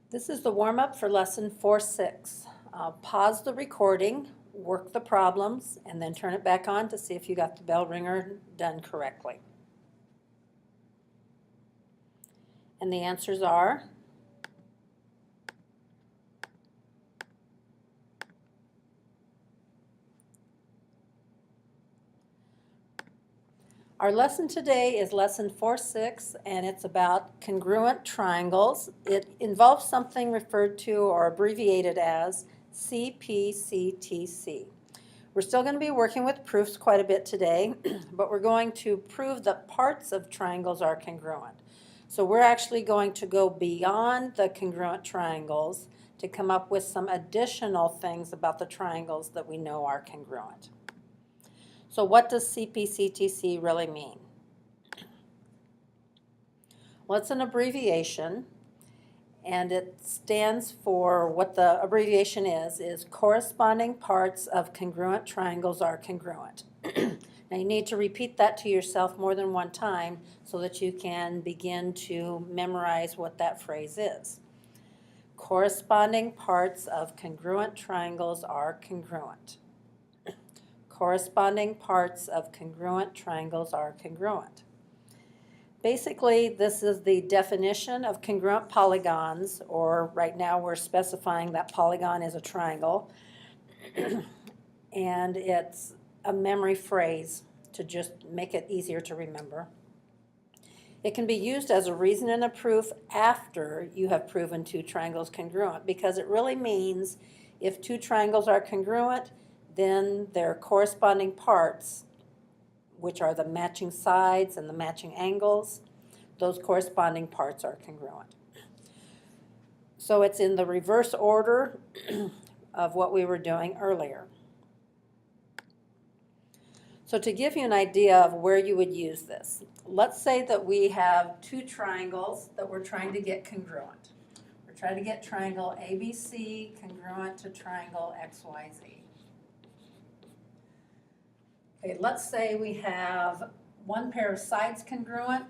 This is the warm-up for lesson 4-6. Pause the recording, work the problems, and then turn it back on to see if you got the bell ringer done correctly. And the answers are our lesson today is lesson 4-6, and it's about congruent triangles. It involves something referred to or abbreviated as CPCTC. We're still going to be working with proofs quite a bit today, but we're going to prove that parts of triangles are congruent. So we're actually going to go beyond the congruent triangles to come up with some additional things about the triangles that we know are congruent. So what does CPCTC really mean? Well, it's an abbreviation, and it stands for, what the abbreviation is corresponding parts of congruent triangles are congruent. Now you need to repeat that to yourself more than one time so that you can begin to memorize what that phrase is. Corresponding parts of congruent triangles are congruent. Corresponding parts of congruent triangles are congruent. Basically, this is the definition of congruent polygons, or right now we're specifying that polygon is a triangle, and it's a memory phrase to just make it easier to remember. It can be used as a reason and a proof after you have proven two triangles congruent, because it really means if two triangles are congruent, then their corresponding parts, which are the matching sides and the matching angles, those corresponding parts are congruent. So it's in the reverse order of what we were doing earlier. So to give you an idea of where you would use this, let's say that we have two triangles that we're trying to get congruent. We're trying to get triangle ABC congruent to triangle XYZ. Okay, let's say we have one pair of sides congruent,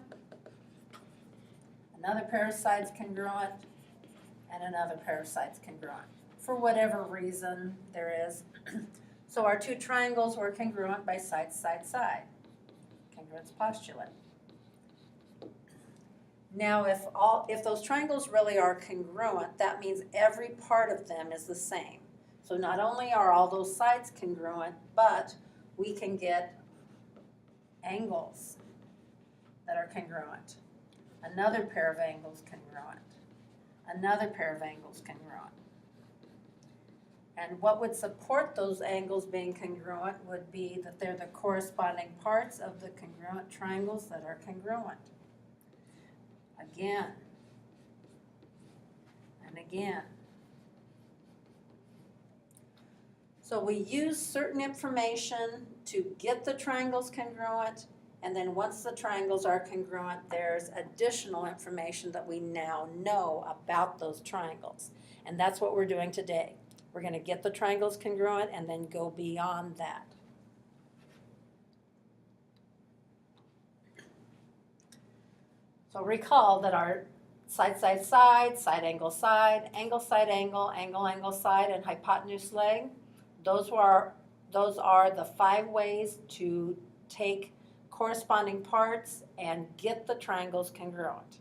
another pair of sides congruent, and another pair of sides congruent, for whatever reason there is. So our two triangles were congruent by side, side, side. Congruence postulate. Now if those triangles really are congruent, that means every part of them is the same. So not only are all those sides congruent, but we can get angles that are congruent. Another pair of angles congruent. Another pair of angles congruent. And what would support those angles being congruent would be that they're the corresponding parts of the congruent triangles that are congruent. Again and again. So we use certain information to get the triangles congruent, and then once the triangles are congruent, there's additional information that we now know about those triangles. And that's what we're doing today. We're going to get the triangles congruent and then go beyond that. So recall that our side, side, side, side, angle, side, angle, side, angle, angle, angle, side, and hypotenuse leg, those are the 5 ways to take corresponding parts and get the triangles congruent.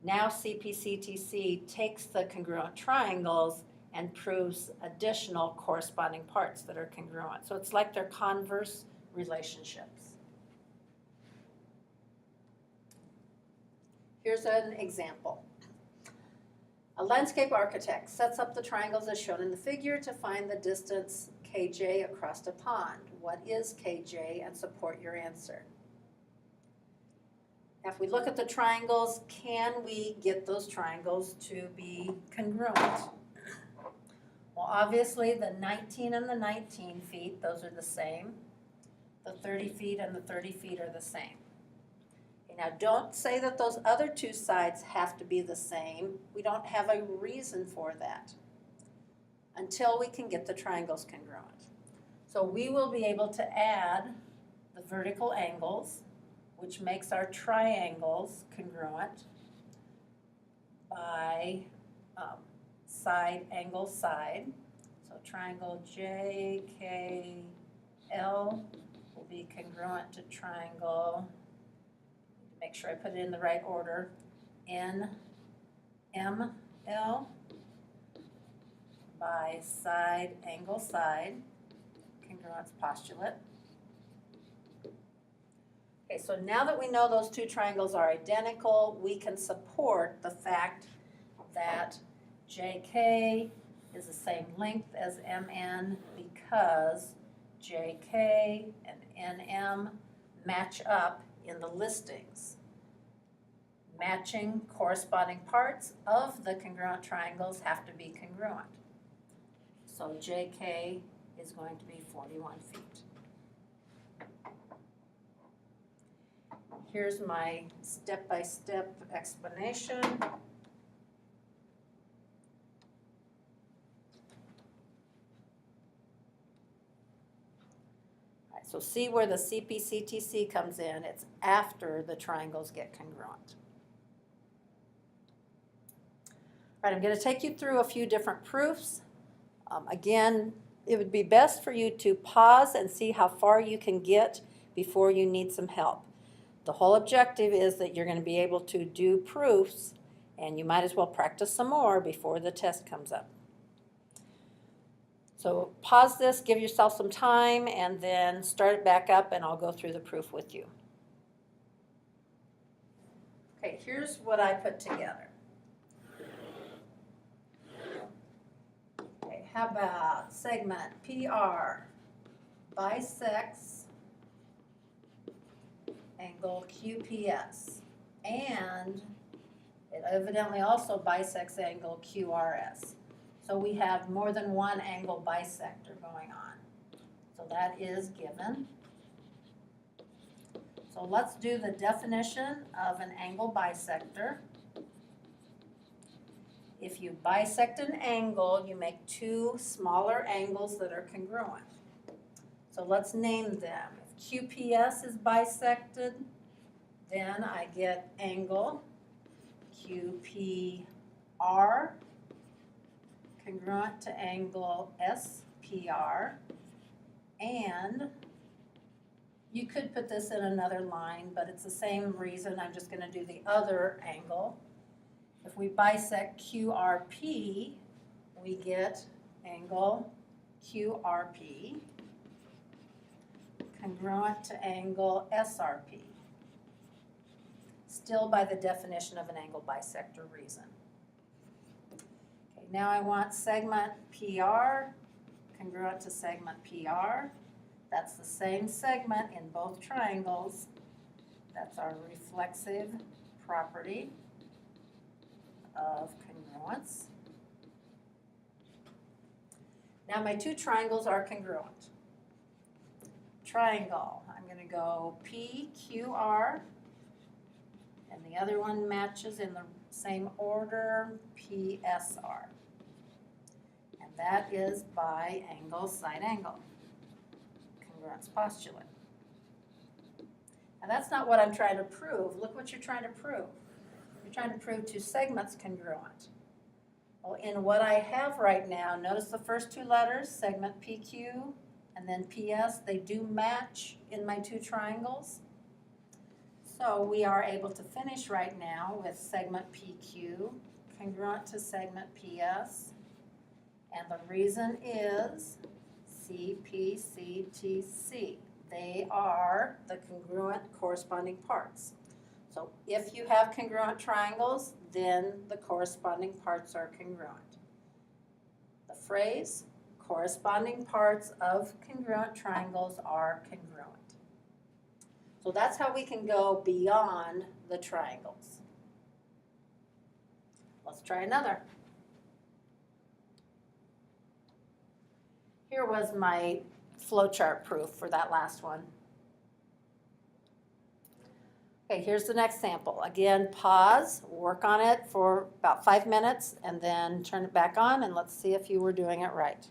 Now CPCTC takes the congruent triangles and proves additional corresponding parts that are congruent. So it's like they're converse relationships. Here's an example. A landscape architect sets up the triangles as shown in the figure to find the distance kj across a pond. What is kj, and support your answer? Now, if we look at the triangles, can we get those triangles to be congruent? Well, obviously the 19 and the 19 feet, those are the same. The 30 feet and the 30 feet are the same. Okay, now don't say that those other two sides have to be the same. We don't have a reason for that until we can get the triangles congruent. So we will be able to add the vertical angles, which makes our triangles congruent, by side, angle, side. So triangle JKL will be congruent to triangle, make sure I put it in the right order, NML by side, angle, side, congruence postulate. Okay, so now that we know those two triangles are identical, we can support the fact that JK is the same length as MN because JK and NM match up in the listings. Matching corresponding parts of the congruent triangles have to be congruent. So JK is going to be 41 feet. Here's my step-by-step explanation. So see where the CPCTC comes in. It's after the triangles get congruent. All right, I'm going to take you through a few different proofs. Again, it would be best for you to pause and see how far you can get before you need some help. The whole objective is that you're going to be able to do proofs, and you might as well practice some more before the test comes up. So pause this, give yourself some time, and then start it back up, and I'll go through the proof with you. Okay, here's what I put together. Okay, how about segment PR bisects angle QPS, and it evidently also bisects angle QRS. So we have more than one angle bisector going on. So that is given. So let's do the definition of an angle bisector. If you bisect an angle, you make two smaller angles that are congruent. So let's name them. If QPS is bisected, then I get angle QPR congruent to angle SPR, and you could put this in another line, but it's the same reason. I'm just going to do the other angle. If we bisect QRP, we get angle QRP congruent to angle SRP, still by the definition of an angle bisector reason. Okay, now I want segment PR congruent to segment PR. That's the same segment in both triangles. That's our reflexive property of congruence. Now my two triangles are congruent. Triangle, I'm going to go PQR, and the other one matches in the same order, PSR. And that is by angle, side angle, congruence postulate. Now that's not what I'm trying to prove. Look what you're trying to prove. You're trying to prove two segments congruent. Well, in what I have right now, notice the first two letters, segment PQ and then PS, they do match in my two triangles. So we are able to finish right now with segment PQ congruent to segment PS. And the reason is CPCTC. They are the congruent corresponding parts. So if you have congruent triangles, then the corresponding parts are congruent. The phrase, corresponding parts of congruent triangles are congruent. So that's how we can go beyond the triangles. Let's try another. Here was my flowchart proof for that last one. Okay, here's the next sample. Again, pause, work on it for about 5 minutes, and then turn it back on, and let's see if you were doing it right.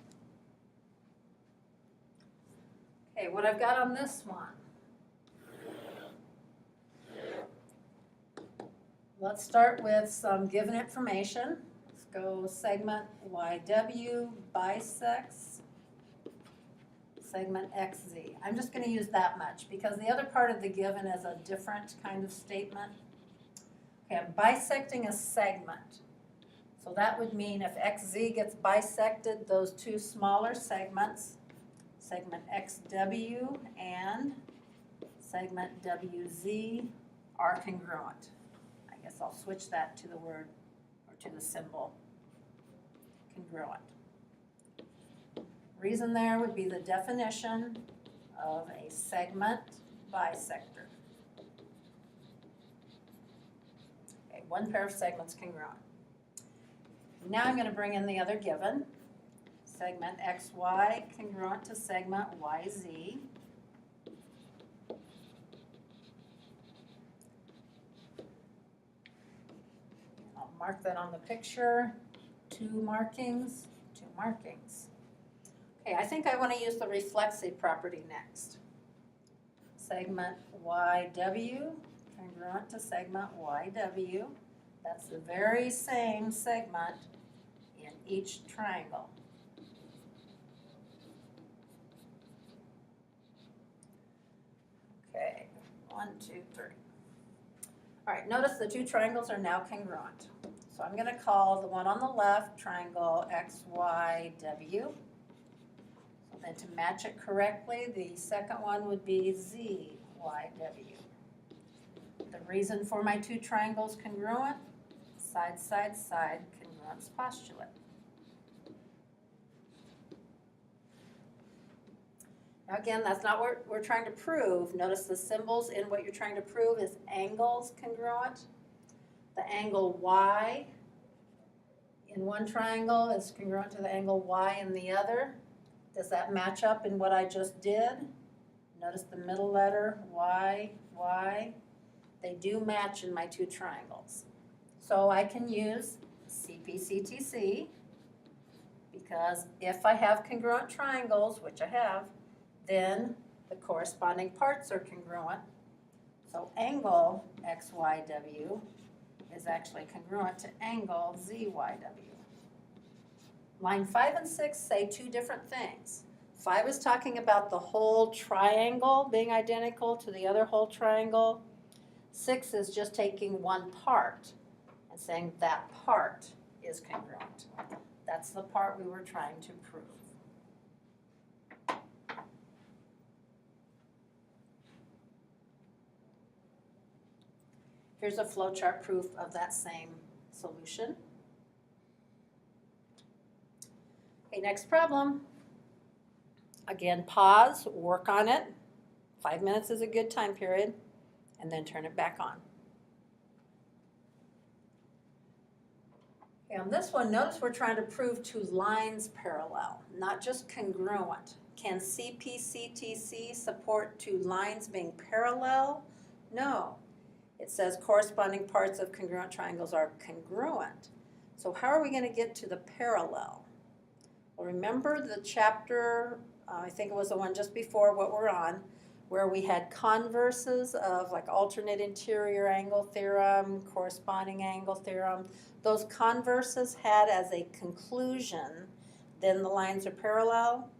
Okay, what I've got on this one. Let's start with some given information. It's go segment YW bisects segment XZ. I'm just going to use that much because the other part of the given is a different kind of statement. Okay, I'm bisecting a segment. So that would mean if XZ gets bisected, those two smaller segments, segment XW and segment WZ, are congruent. I guess I'll switch that to the word or to the symbol congruent. Reason there would be the definition of a segment bisector. Okay, one pair of segments congruent. Now I'm going to bring in the other given. Segment XY congruent to segment YZ. I'll mark that on the picture. Two markings. Okay, I think I want to use the reflexive property next. Segment YW congruent to segment YW. That's the very same segment in each triangle. Okay, 1, 2, 3. All right, notice the two triangles are now congruent. So I'm going to call the one on the left triangle XYW. So then to match it correctly, the second one would be ZYW. The reason for my two triangles congruent, side, side, side congruence postulate. Now again, that's not what we're trying to prove. Notice the symbols in what you're trying to prove is angles congruent. The angle Y in one triangle is congruent to the angle Y in the other. Does that match up in what I just did? Notice the middle letter, Y, Y. They do match in my two triangles. So I can use CPCTC because if I have congruent triangles, which I have, then the corresponding parts are congruent. So angle XYW is actually congruent to angle ZYW. Line 5 and 6 say two different things. 5 is talking about the whole triangle being identical to the other whole triangle. 6 is just taking one part and saying that part is congruent. That's the part we were trying to prove. Here's a flowchart proof of that same solution. Okay, next problem. Again, pause, work on it. 5 minutes is a good time period, and then turn it back on. Okay, on this one, notice we're trying to prove two lines parallel, not just congruent. Can CPCTC support two lines being parallel? No. It says corresponding parts of congruent triangles are congruent. So how are we going to get to the parallel? Well, remember the chapter, I think it was the one just before what we're on, where we had converses of like alternate interior angle theorem, corresponding angle theorem. Those converses had as a conclusion, then the lines are parallel.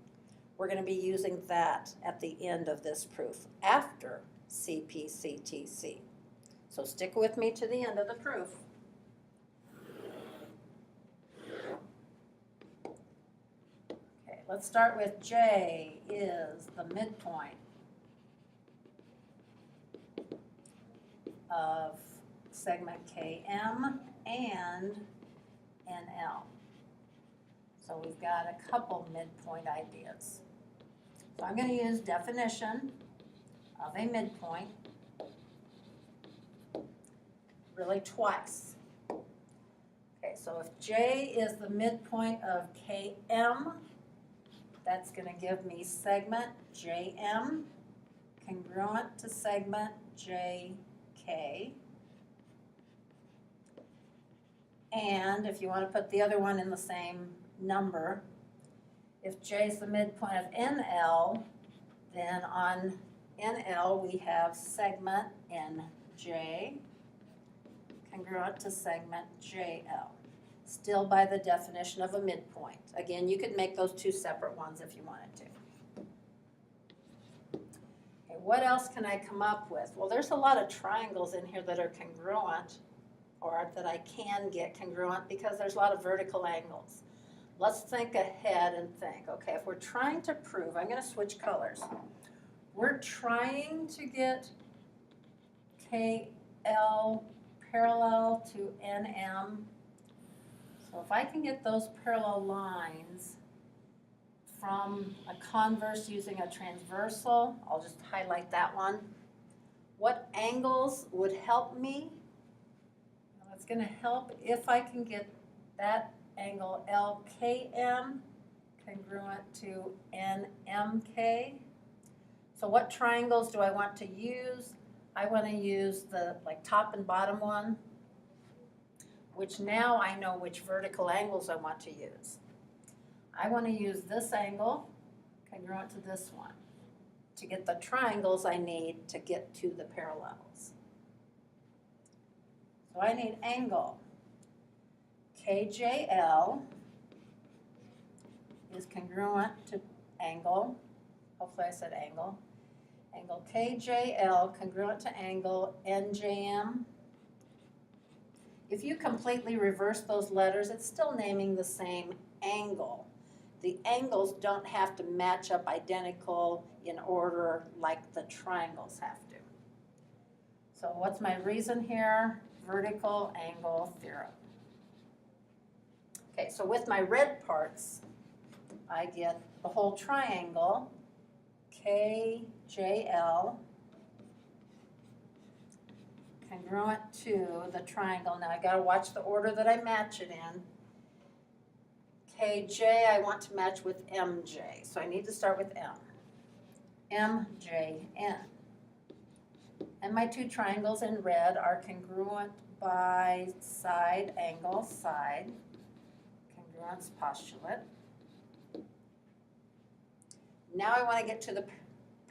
We're going to be using that at the end of this proof after CPCTC. So stick with me to the end of the proof. Okay, let's start with J is the midpoint of segment KM and NL. So we've got a couple midpoint ideas. So I'm going to use definition of a midpoint really twice. Okay, so if J is the midpoint of KM, that's going to give me segment JM congruent to segment JK. And if you want to put the other one in the same number, if J is the midpoint of NL, then on NL we have segment NJ congruent to segment JL. still by the definition of a midpoint. Again, you could make those two separate ones if you wanted to. Okay, what else can I come up with? Well, there's a lot of triangles in here that are congruent, or that I can get congruent because there's a lot of vertical angles. Let's think ahead and think, okay, if we're trying to prove, I'm gonna switch colors. We're trying to get KL parallel to NM. So if I can get those parallel lines from a converse using a transversal, I'll just highlight that one. What angles would help me? Well, it's gonna help if I can get that angle LKM congruent to NMK. So what triangles do I want to use? I want to use the top and bottom one, which now I know which vertical angles I want to use. I want to use this angle congruent to this one to get the triangles I need to get to the parallels. So I need angle KJL is congruent to angle, hopefully I said angle, angle KJL congruent to angle NJM. If you completely reverse those letters, it's still naming the same angle. The angles don't have to match up identical in order like the triangles have to. So what's my reason here? Vertical angle theorem. Okay, so with my red parts, I get the whole triangle, KJL, congruent to the triangle. Now I gotta watch the order that I match it in. KJ, I want to match with MJ, so I need to start with M. MJN. And my two triangles in red are congruent by side, angle, side. Congruence postulate. Now I want to get to the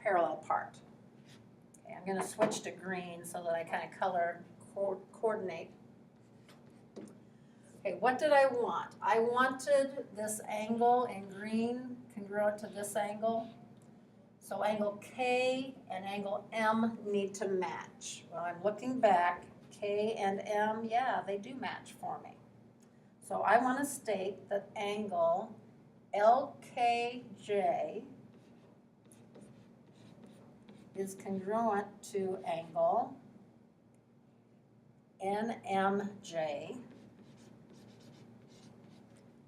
parallel part. Okay, I'm going to switch to green so that I kind of color coordinate. Okay, what did I want? I wanted this angle in green congruent to this angle. So angle K and angle M need to match. Well, I'm looking back, K and M, yeah, they do match for me. So I want to state that angle LKJ is congruent to angle NMJ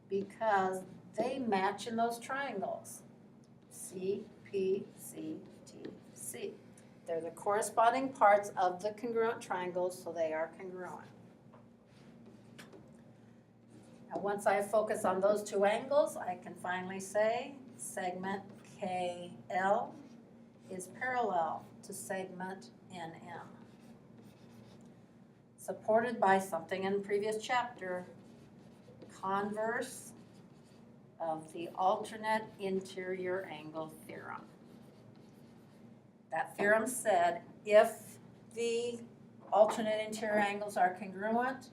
because they match in those triangles, CPCTC. They're the corresponding parts of the congruent triangles, so they are congruent. Now once I focus on those two angles, I can finally say segment KL is parallel to segment NM. Supported by something in the previous chapter, converse of the alternate interior angle theorem. That theorem said if the alternate interior angles are congruent,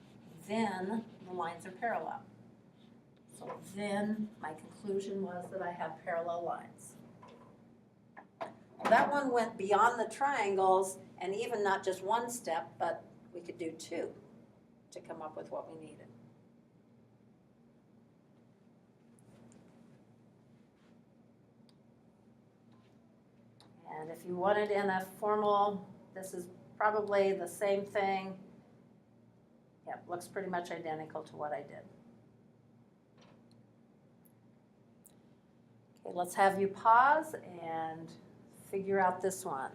then the lines are parallel. So then my conclusion was that I have parallel lines. That one went beyond the triangles, and even not just one step, but we could do two to come up with what we needed. And if you want it in a formal, this is probably the same thing. Yep, looks pretty much identical to what I did. Okay, let's have you pause and figure out this one.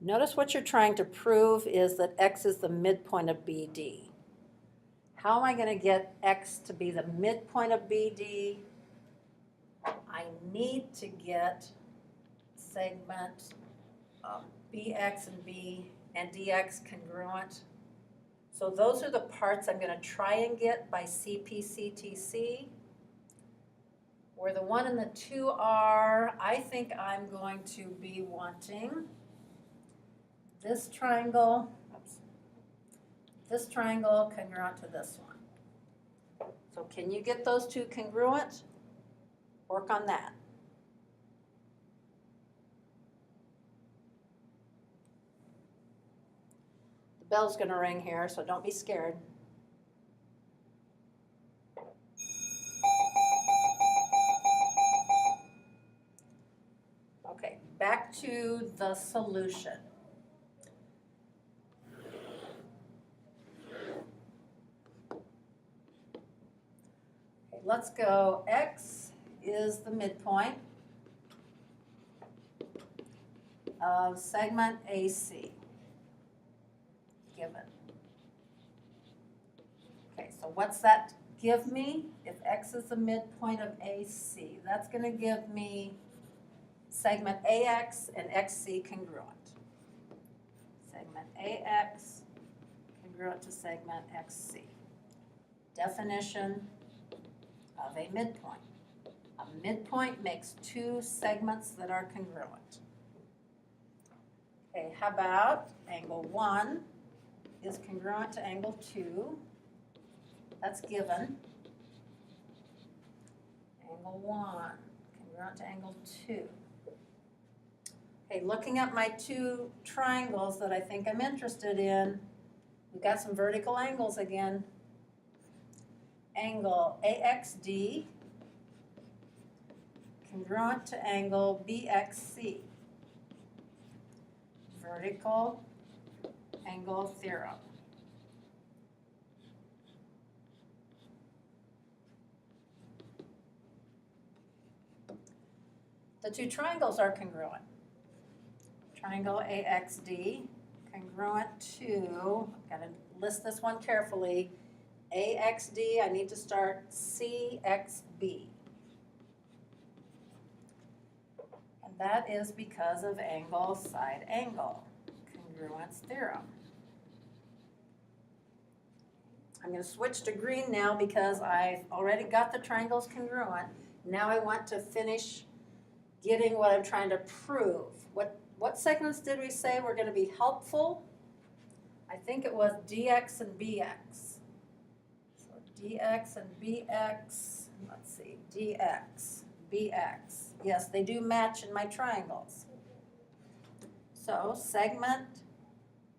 Notice what you're trying to prove is that X is the midpoint of BD. How am I going to get X to be the midpoint of BD? I need to get segment BX and B and DX congruent. So those are the parts I'm going to try and get by CPCTC. Where the 1 and the 2 are, I think I'm going to be wanting this triangle, oops, this triangle congruent to this one. So can you get those two congruent? Work on that. The bell's going to ring here, so don't be scared. Okay, back to the solution. Okay, let's go. X is the midpoint of segment AC, given. Okay, so what's that give me? If X is the midpoint of AC, that's going to give me segment AX and XC congruent. Segment AX congruent to segment XC. Definition of a midpoint. A midpoint makes two segments that are congruent. Okay, how about angle 1 is congruent to angle 2? That's given. Angle 1 congruent to angle 2. Okay, looking at my two triangles that I think I'm interested in, we've got some vertical angles again. Angle AXD congruent to angle BXC. Vertical angle theorem. The two triangles are congruent. Triangle AXD congruent to, I've got to list this one carefully, AXD, I need to start CXB. And that is because of angle side angle, congruence theorem. I'm going to switch to green now because I've already got the triangles congruent. Now I want to finish getting what I'm trying to prove. What segments did we say were going to be helpful? I think it was DX and BX. So DX and BX, let's see, DX, BX. Yes, they do match in my triangles. So segment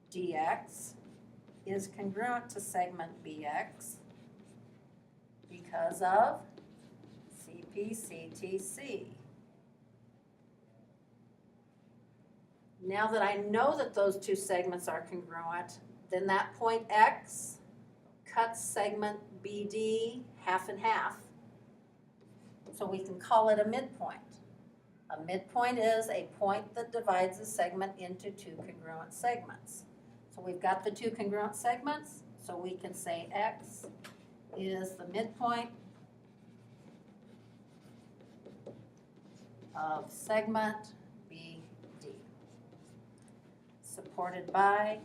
DX is congruent to segment BX because of CPCTC. Now that I know that those two segments are congruent, then that point X cuts segment BD half and half. So we can call it a midpoint. A midpoint is a point that divides a segment into two congruent segments. So we've got the two congruent segments, so we can say X is the midpoint of segment BD, supported by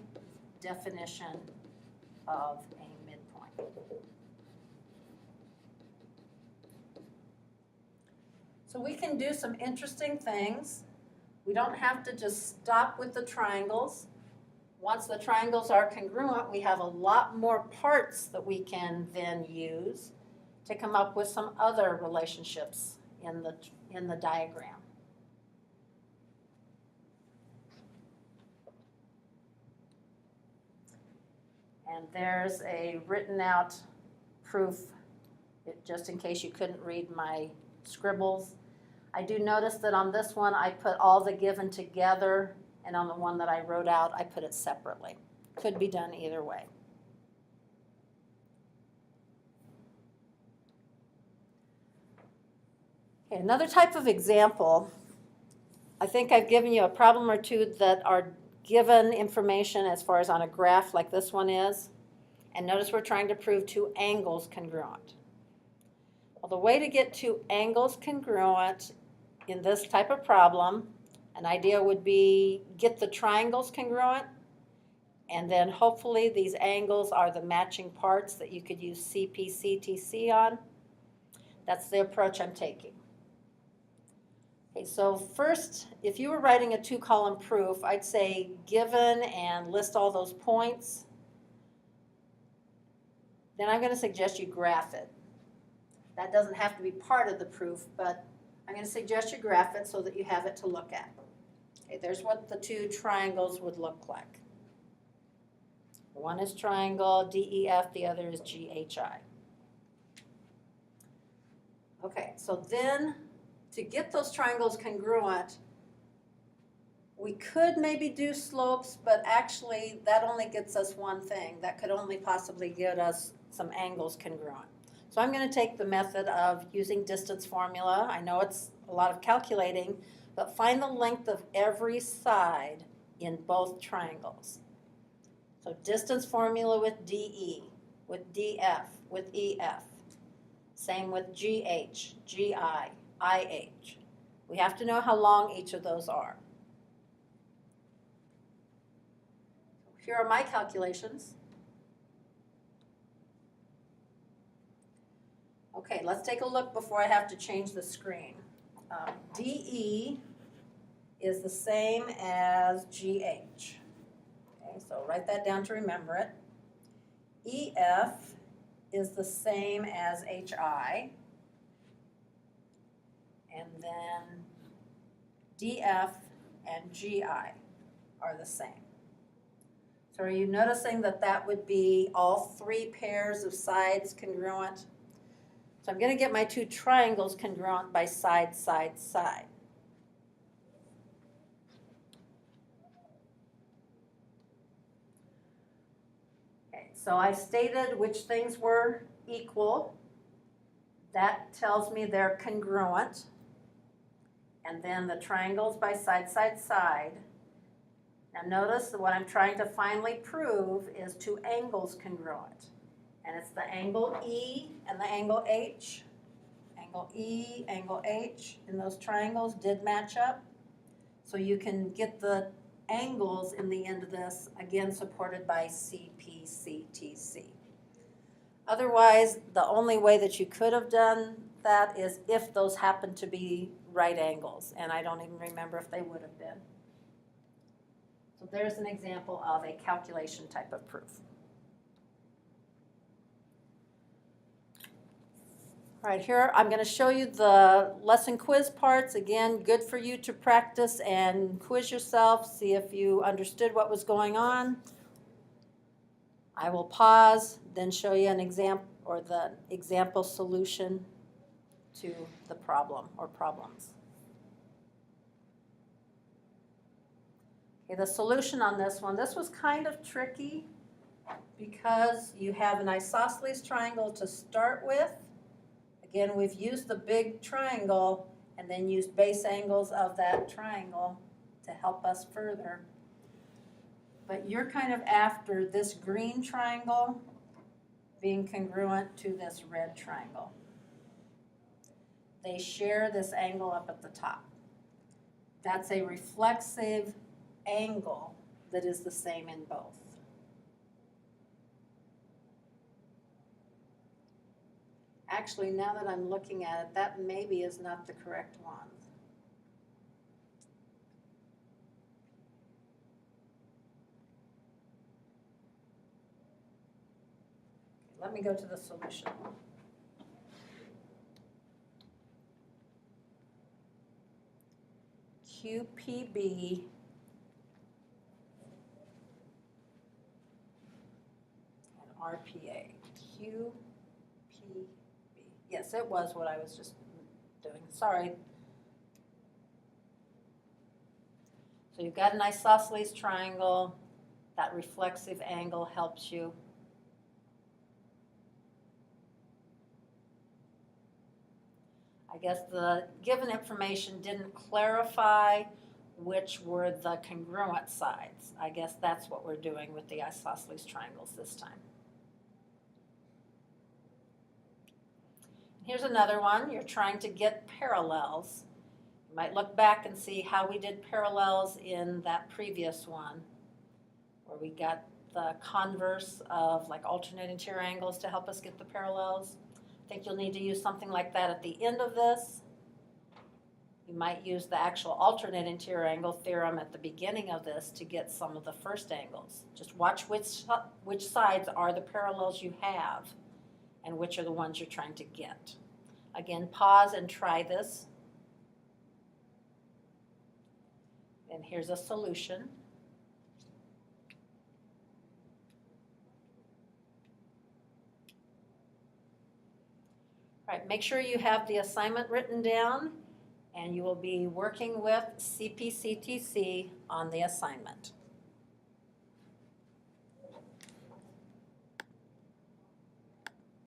definition of a midpoint. So we can do some interesting things. We don't have to just stop with the triangles. Once the triangles are congruent, we have a lot more parts that we can then use to come up with some other relationships in the diagram. And there's a written out proof, just in case you couldn't read my scribbles. I do notice that on this one I put all the given together, and on the one that I wrote out I put it separately. Could be done either way. Okay, another type of example, I think I've given you a problem or two that are given information as far as on a graph like this one is. And notice we're trying to prove two angles congruent. Well, the way to get two angles congruent in this type of problem, an idea would be get the triangles congruent, and then hopefully these angles are the matching parts that you could use CPCTC on. That's the approach I'm taking. Okay, so first, if you were writing a 2-column proof, I'd say given and list all those points. Then I'm going to suggest you graph it. That doesn't have to be part of the proof, but I'm going to suggest you graph it so that you have it to look at. Okay, there's what the 2 triangles would look like. One is triangle DEF, the other is GHI. Okay, so then to get those triangles congruent, we could maybe do slopes, but actually that only gets us one thing. That could only possibly get us some angles congruent. So I'm going to take the method of using distance formula. I know it's a lot of calculating, but find the length of every side in both triangles. So distance formula with DE, with DF, with EF. Same with GH, GI, IH. We have to know how long each of those are. Here are my calculations. Okay, let's take a look before I have to change the screen. DE is the same as GH. Okay, so write that down to remember it. EF is the same as HI. And then DF and GI are the same. So are you noticing that that would be all 3 pairs of sides congruent? So I'm going to get my 2 triangles congruent by side, side, side. Okay, so I stated which things were equal. That tells me they're congruent. And then the triangles by side, side, side. Now notice that what I'm trying to finally prove is 2 angles congruent. And it's the angle E and the angle H. Angle E, angle H in those triangles did match up. So you can get the angles in the end of this, again supported by CPCTC. Otherwise, the only way that you could have done that is if those happen to be right angles. And I don't even remember if they would have been. So there's an example of a calculation type of proof. All right, here I'm going to show you the lesson quiz parts. Again, good for you to practice and quiz yourself, see if you understood what was going on. I will pause, then show you an example or the example solution to the problem or problems. Okay, the solution on this one, this was kind of tricky because you have an isosceles triangle to start with. Again, we've used the big triangle and then used base angles of that triangle to help us further. But you're kind of after this green triangle being congruent to this red triangle. They share this angle up at the top. That's a reflexive angle that is the same in both. Actually, now that I'm looking at it, that maybe is not the correct one. Let me go to the solution. QPB and RPA. QPB. Yes, it was what I was just doing. Sorry. So you've got an isosceles triangle. That reflexive angle helps you. I guess the given information didn't clarify which were the congruent sides. I guess that's what we're doing with the isosceles triangles this time. Here's another one. You're trying to get parallels. You might look back and see how we did parallels in that previous one, where we got the converse of like alternate interior angles to help us get the parallels. I think you'll need to use something like that at the end of this. You might use the actual alternate interior angle theorem at the beginning of this to get some of the first angles. Just watch which sides are the parallels you have and which are the ones you're trying to get. Again, pause and try this. And here's a solution. All right, make sure you have the assignment written down, and you will be working with CPCTC on the assignment.